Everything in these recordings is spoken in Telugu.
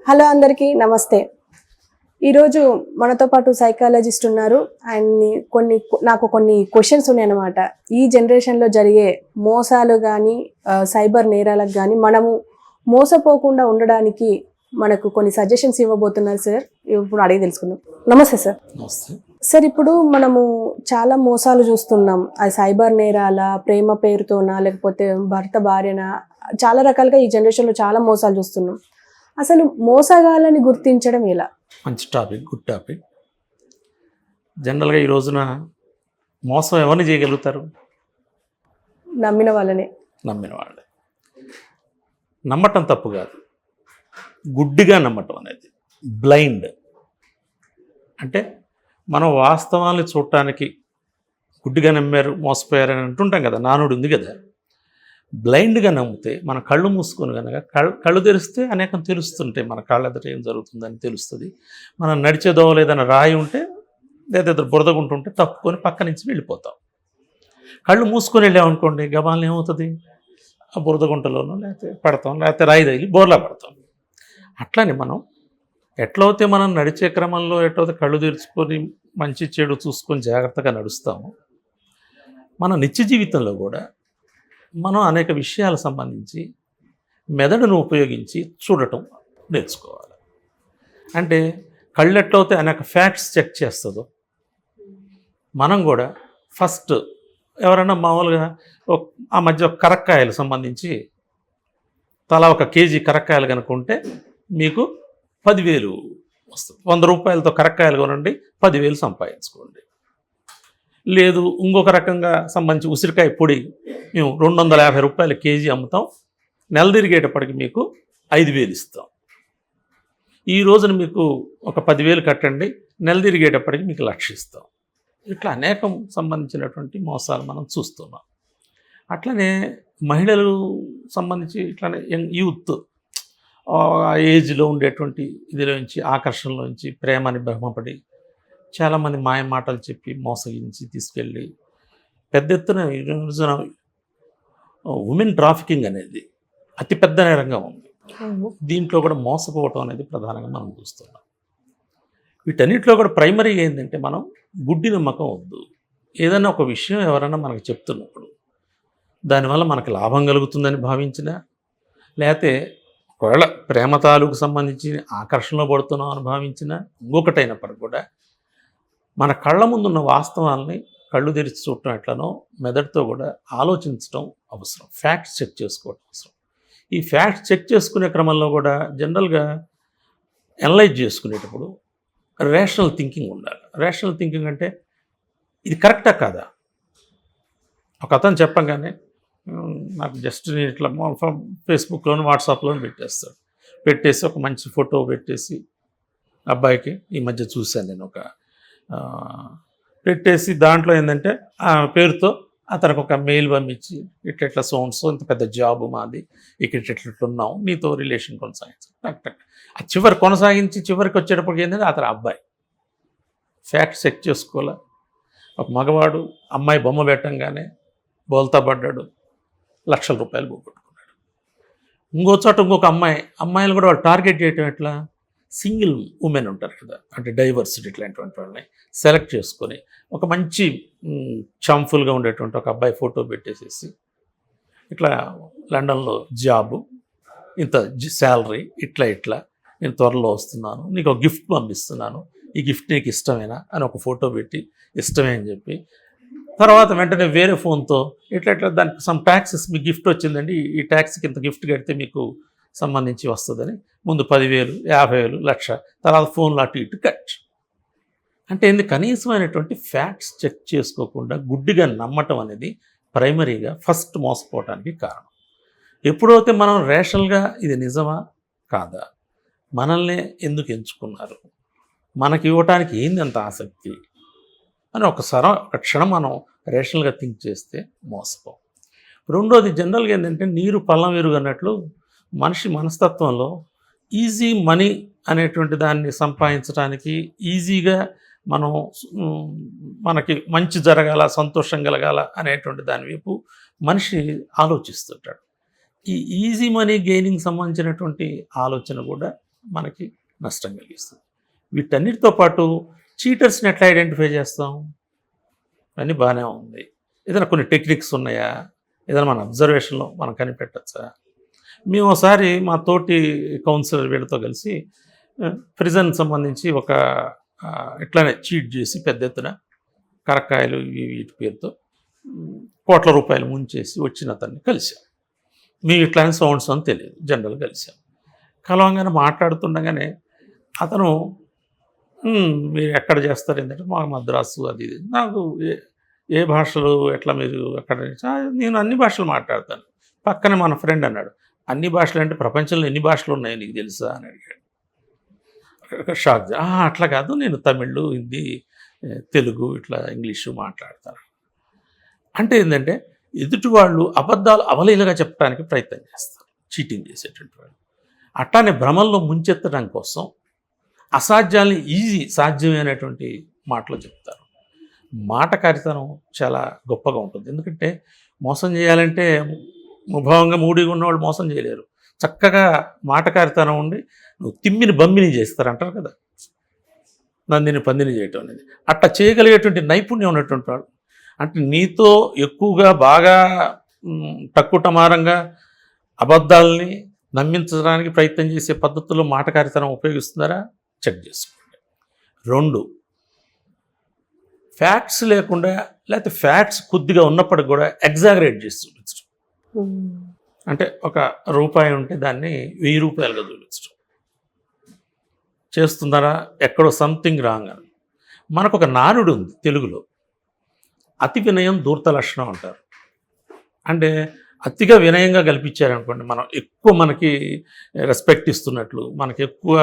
హలో అందరికీ నమస్తే. ఈరోజు మనతో పాటు సైకాలజిస్ట్ ఉన్నారు. ఆయన్ని నాకు కొన్ని క్వశ్చన్స్ ఉన్నాయన్నమాట. ఈ జనరేషన్లో జరిగే మోసాలు కానీ సైబర్ నేరాలకు కానీ మనము మోసపోకుండా ఉండడానికి మనకు కొన్ని సజెషన్స్ ఇవ్వబోతున్నారు సార్. ఇప్పుడు అడిగి తెలుసుకుందాం. నమస్తే సార్. నమస్తే సార్, ఇప్పుడు మనము చాలా మోసాలు చూస్తున్నాం. అది సైబర్ నేరాల, ప్రేమ పేరుతోనా, లేకపోతే భర్త భార్యనా, చాలా రకాలుగా ఈ జనరేషన్లో చాలా మోసాలు చూస్తున్నాం. అసలు మోసగాళ్ళని గుర్తించడం ఎలా? మంచి టాపిక్, గుడ్ టాపిక్. జనరల్గా ఈ రోజున మోసం ఎవరిని చేయగలుగుతారు? నమ్మిన వాళ్ళనే. నమ్మిన వాళ్ళే. నమ్మటం తప్పు కాదు, గుడ్డిగా నమ్మటం అనేది బ్లైండ్. అంటే మనం వాస్తవాన్ని చూడటానికి గుడ్డిగా నమ్మారు, మోసపోయారని అంటుంటాం కదా, నానుడు ఉంది కదా. బ్లైండ్గా నమ్మితే మన కళ్ళు మూసుకొని కనుక కళ్ళు తెరిస్తే అనేకం తెలుస్తుంటాయి. మన కళ్ళ ఎదుట ఏం జరుగుతుందని తెలుస్తుంది. మనం నడిచేదో లేదన్న రాయి ఉంటే లేదా బురదగుంటుంటే తప్పుకొని పక్క నుంచి వెళ్ళిపోతాం. కళ్ళు మూసుకొని వెళ్ళామనుకోండి, గబాలను ఏమవుతుంది? ఆ బురదగుంటలోనో లేకపోతే పడతాం, లేకపోతే రాయి తగిలి బోర్లా పడతాం. అట్లని మనం ఎట్లయితే మనం నడిచే క్రమంలో ఎట్లయితే కళ్ళు తెరుచుకొని మంచి చెడు చూసుకొని జాగ్రత్తగా నడుస్తామో, మన నిత్య జీవితంలో కూడా మనం అనేక విషయాలకు సంబంధించి మెదడును ఉపయోగించి చూడటం నేర్చుకోవాలి. అంటే కళ్ళు ఎట్లయితే అనేక ఫ్యాక్ట్స్ చెక్ చేస్తుందో, మనం కూడా ఫస్ట్ ఎవరైనా మామూలుగా ఆ మధ్య కరక్కాయలు సంబంధించి తలా 1 కేజీ కరక్కాయలు కనుక్కుంటే మీకు 10,000 వస్తుంది. 100 రూపాయలతో కరక్కాయలు కొనండి, 10,000 సంపాదించుకోండి. లేదు ఇంకొక రకంగా సంబంధించి ఉసిరికాయ పొడి మేము 250 రూపాయల కేజీ అమ్ముతాం, నెల తిరిగేటప్పటికి మీకు 5,000 ఇస్తాం. ఈ రోజున మీకు ఒక 10,000 కట్టండి, నెల తిరిగేటప్పటికి మీకు 1,00,000 ఇస్తాం. ఇట్లా అనేకం సంబంధించినటువంటి మోసాలు మనం చూస్తున్నాం. అట్లనే మహిళలు సంబంధించి ఇట్లానే యూత్ ఆ ఏజ్లో ఉండేటువంటి ఇదిలోంచి, ఆకర్షణలోంచి ప్రేమని భ్రమపడి చాలామంది మాయ మాటలు చెప్పి మోసగించి తీసుకెళ్ళి పెద్ద ఎత్తున ఈ రోజున ఉమెన్ ట్రాఫికింగ్ అనేది అతిపెద్ద నేరంగా ఉంది. దీంట్లో కూడా మోసపోవటం అనేది ప్రధానంగా మనం చూస్తున్నాం. వీటన్నిటిలో కూడా ప్రైమరీ ఏంటంటే మనం గుడ్డి నమ్మకం వద్దు. ఏదైనా ఒక విషయం ఎవరైనా మనకు చెప్తున్నప్పుడు దానివల్ల మనకు లాభం కలుగుతుందని భావించినా, లేకపోతే ఒకవేళ ప్రేమ తాలూకు సంబంధించి ఆకర్షణలో పడుతున్నాం అని భావించినా, ఇంకొకటైనప్పటికి కూడా మన కళ్ళ ముందున్న వాస్తవాల్ని కళ్ళు తెరిచి చూడటం ఎట్లనో మెదడుతో కూడా ఆలోచించడం అవసరం. ఫ్యాక్ట్స్ చెక్ చేసుకోవడం అవసరం. ఈ ఫ్యాక్ట్స్ చెక్ చేసుకునే క్రమంలో కూడా జనరల్గా అనలైజ్ చేసుకునేటప్పుడు రేషనల్ థింకింగ్ ఉండాలి. రేషనల్ థింకింగ్ అంటే ఇది కరెక్టా కాదా? ఒక అతను చెప్పంగానే నాకు జస్ట్ నేను ఇట్లా ఫేస్బుక్లోను వాట్సాప్లోను పెట్టేసి ఒక మంచి ఫోటో పెట్టేసి అబ్బాయికి ఈ మధ్య చూశాను నేను పెట్టేసి దాంట్లో ఏంటంటే ఆ పేరుతో అతనికి ఒక మెయిల్ పంపించి ఇట్లా సోన్స్ ఇంత పెద్ద జాబ్ మాది, ఇట్లున్నాం, నీతో రిలేషన్ కొనసాగించి టక్ ఆ చివరికి వచ్చేటప్పటికి ఏంటంటే అతను అబ్బాయి ఫ్యాక్ట్ చెక్ చేసుకోలే. ఒక మగవాడు అమ్మాయి బొమ్మ పెట్టంగానే బోల్తా పడ్డాడు, లక్షల రూపాయలు పోగొట్టుకున్నాడు. ఇంకో చోట ఇంకొక అమ్మాయిలు కూడా వాళ్ళు టార్గెట్ చేయటం ఎట్లా? సింగిల్ ఉమెన్ ఉంటారు కదా, అంటే డైవర్సిటీ ఇట్లాంటివంటి వాళ్ళని సెలెక్ట్ చేసుకొని ఒక మంచి చంఫుల్గా ఉండేటువంటి ఒక అబ్బాయి ఫోటో పెట్టేసేసి ఇట్లా లండన్లో జాబు, ఇంత శాలరీ, ఇట్లా నేను త్వరలో వస్తున్నాను, నీకు ఒక గిఫ్ట్ పంపిస్తున్నాను, ఈ గిఫ్ట్ నీకు ఇష్టమేనా అని ఒక ఫోటో పెట్టి ఇష్టమే అని చెప్పి, తర్వాత వెంటనే వేరే ఫోన్తో ఇట్లా దానికి సమ్ ట్యాక్సెస్, మీకు గిఫ్ట్ వచ్చిందండి, ఈ ట్యాక్స్కి ఇంత గిఫ్ట్ కడితే మీకు సంబంధించి వస్తుందని ముందు 10,000, 50,000, 1,00,000, తర్వాత ఫోన్లు అటు ఇటు కట్. అంటే కనీసమైనటువంటి ఫ్యాక్ట్స్ చెక్ చేసుకోకుండా గుడ్డిగా నమ్మటం అనేది ప్రైమరీగా ఫస్ట్ మోసపోవటానికి కారణం. ఎప్పుడైతే మనం రేషనల్గా ఇది నిజమా కాదా, మనల్ని ఎందుకు ఎంచుకున్నారు, మనకి ఇవ్వటానికి ఏంది అంత ఆసక్తి అని ఒక క్షణం మనం రేషనల్గా థింక్ చేస్తే మోసపోం. రెండోది జనరల్గా ఏంటంటే నీరు పల్లం ఎరుగు అన్నట్లు మనిషి మనస్తత్వంలో ఈజీ మనీ అనేటువంటి దాన్ని సంపాదించడానికి, ఈజీగా మనం మనకి మంచి జరగాల, సంతోషం కలగాల అనేటువంటి దాని వైపు మనిషి ఆలోచిస్తుంటాడు. ఈ ఈజీ మనీ గెయినింగ్ సంబంధించినటువంటి ఆలోచన కూడా మనకి నష్టం కలిగిస్తుంది. వీటన్నిటితో పాటు చీటర్స్ని ఎట్లా ఐడెంటిఫై చేస్తాం? అన్నీ బాగానే ఉంది. ఏదైనా కొన్ని టెక్నిక్స్ ఉన్నాయా? ఏదైనా మన అబ్జర్వేషన్లో మనం కనిపెట్టచ్చా? మేము ఒకసారి మా తోటి కౌన్సిలర్ వీళ్ళతో కలిసి ప్రిజన్ సంబంధించి ఒక ఇట్లానే చీట్ చేసి పెద్ద ఎత్తున కరక్కాయలు వీటి పేరుతో కోట్ల రూపాయలు ముంచేసి వచ్చిన అతన్ని కలిసాం. మేము ఇట్లానే సౌండ్స్ అని తెలియదు, జనరల్ కలిసాం. కలవంగానే మాట్లాడుతుండగానే అతను మీరు ఎక్కడ చేస్తారు ఏంటంటే మా మద్రాసు అది ఇది. నాకు ఏ భాషలు ఎట్లా మీరు ఎక్కడ నేను అన్ని భాషలు మాట్లాడతాను. పక్కనే మన ఫ్రెండ్ అన్నాడు, అన్ని భాషలు అంటే ప్రపంచంలో ఎన్ని భాషలు ఉన్నాయో నీకు తెలుసా అని అడిగాడు. షాక్. అట్లా కాదు, నేను తమిళ్, హిందీ, తెలుగు ఇట్లా ఇంగ్లీషు మాట్లాడతాను. అంటే ఏంటంటే ఎదుటి వాళ్ళు అబద్ధాలు అవలీలగా చెప్పడానికి ప్రయత్నం చేస్తారు, చీటింగ్ చేసేటువంటి వాళ్ళు. అట్లానే భ్రమల్లో ముంచెత్తడం కోసం అసాధ్యాల్ని సాధ్యమైనటువంటి మాటలు చెప్తారు. మాటకారితనం చాలా గొప్పగా ఉంటుంది. ఎందుకంటే మోసం చేయాలంటే ముభావంగా మూడిగా ఉన్నవాళ్ళు మోసం చేయలేరు. చక్కగా మాటకారితనం ఉండి నువ్వు తిమ్మిని బమ్మిని చేస్తారంటారు కదా, నందిని పందిని చేయటం అనేది. అట్లా చేయగలిగేటువంటి నైపుణ్యం ఉన్నటువంటి వాడు, అంటే నీతో ఎక్కువగా బాగా టక్కుటమారంగా అబద్ధాలని నమ్మించడానికి ప్రయత్నం చేసే పద్ధతుల్లో మాటకారితనం ఉపయోగిస్తున్నారా చెక్ చేసుకోండి. 2, ఫ్యాక్ట్స్ లేకుండా లేకపోతే ఫ్యాక్ట్స్ కొద్దిగా ఉన్నప్పటికి కూడా ఎగ్జాగరేట్ చేసి చూపించడం. అంటే ₹1 ఉంటే దాన్ని 1000 రూపాయలుగా చూపించడం చేస్తున్నారా? ఎక్కడో సంథింగ్ రాంగ్ అని. మనకు ఒక నానుడు ఉంది తెలుగులో, అతి వినయం ధూర్త లక్షణం అంటారు. అంటే అతిగా వినయంగా కల్పించారనుకోండి, మనం ఎక్కువ మనకి రెస్పెక్ట్ ఇస్తున్నట్లు, మనకి ఎక్కువ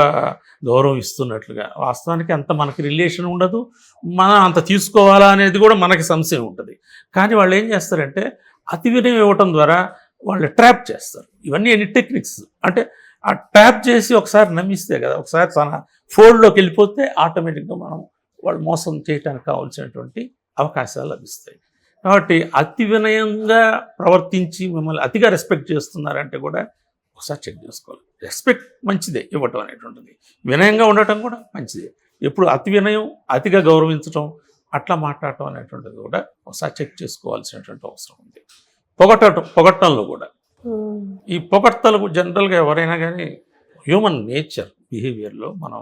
గౌరవం ఇస్తున్నట్లుగా, వాస్తవానికి అంత మనకి రిలేషన్ ఉండదు, మనం అంత తీసుకోవాలా అనేది కూడా మనకి సంశయం ఉంటుంది. కానీ వాళ్ళు ఏం చేస్తారంటే అతి వినయం ఇవ్వటం ద్వారా వాళ్ళు ట్రాప్ చేస్తారు. ఇవన్నీ ఎన్ని టెక్నిక్స్ అంటే ఆ ట్రాప్ చేసి ఒకసారి నమ్మిస్తే కదా, ఒకసారి తన ఫోల్డ్లోకి వెళ్ళిపోతే ఆటోమేటిక్గా మనం వాళ్ళు మోసం చేయడానికి కావాల్సినటువంటి అవకాశాలు లభిస్తాయి. కాబట్టి అతి వినయంగా ప్రవర్తించి మిమ్మల్ని అతిగా రెస్పెక్ట్ చేస్తున్నారంటే కూడా ఒకసారి చెక్ చేసుకోవాలి. రెస్పెక్ట్ మంచిదే ఇవ్వటం అనేటువంటిది, వినయంగా ఉండటం కూడా మంచిదే. ఎప్పుడు అతి వినయం, అతిగా గౌరవించడం, అట్లా మాట్లాడటం అనేటువంటిది కూడా ఒకసారి చెక్ చేసుకోవాల్సినటువంటి అవసరం ఉంది. పొగట్టంలో కూడా ఈ పొగడ్తలు జనరల్గా ఎవరైనా కానీ హ్యూమన్ నేచర్ బిహేవియర్లో మనం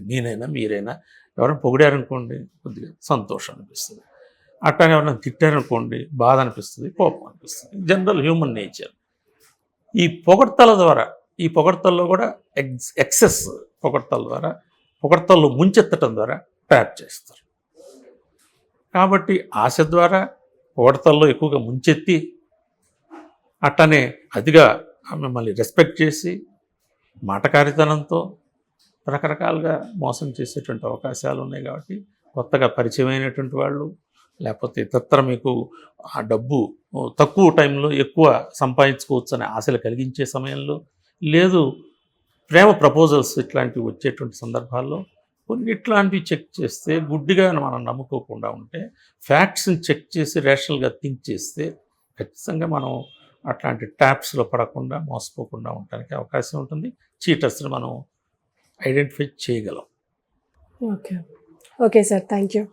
నేనైనా మీరైనా ఎవరైనా పొగిడారనుకోండి కొద్దిగా సంతోషం అనిపిస్తుంది, అట్లానే ఎవరైనా తిట్టారనుకోండి బాధ అనిపిస్తుంది, కోపం అనిపిస్తుంది. General human nature. ఈ పొగడ్తల్లో కూడా ఎక్సెస్ పొగడ్తల ద్వారా, పొగడ్తల్లో ముంచెత్తడం ద్వారా ట్రాప్ చేస్తారు. కాబట్టి ఆశ ద్వారా పొగడ్తల్లో ఎక్కువగా ముంచెత్తి అట్టనే అతిగా మిమ్మల్ని రెస్పెక్ట్ చేసి మాటకారితనంతో రకరకాలుగా మోసం చేసేటువంటి అవకాశాలు ఉన్నాయి. కాబట్టి కొత్తగా పరిచయమైనటువంటి వాళ్ళు, లేకపోతే ఇతరత్ర మీకు ఆ డబ్బు తక్కువ టైంలో ఎక్కువ సంపాదించుకోవచ్చు అనే ఆశలు కలిగించే సమయంలో, లేదు ప్రేమ ప్రపోజల్స్ ఇట్లాంటివి వచ్చేటువంటి సందర్భాల్లో కొన్నిట్లాంటివి చెక్ చేస్తే, గుడ్డిగా మనం నమ్ముకోకుండా ఉంటే, ఫ్యాక్ట్స్ని చెక్ చేసి రేషనల్గా థింక్ చేస్తే ఖచ్చితంగా మనం అట్లాంటి ట్యాప్స్లో పడకుండా మోసపోకుండా ఉండడానికి అవకాశం ఉంటుంది. చీటర్స్ని మనం ఐడెంటిఫై చేయగలం. Okay sir, thank you.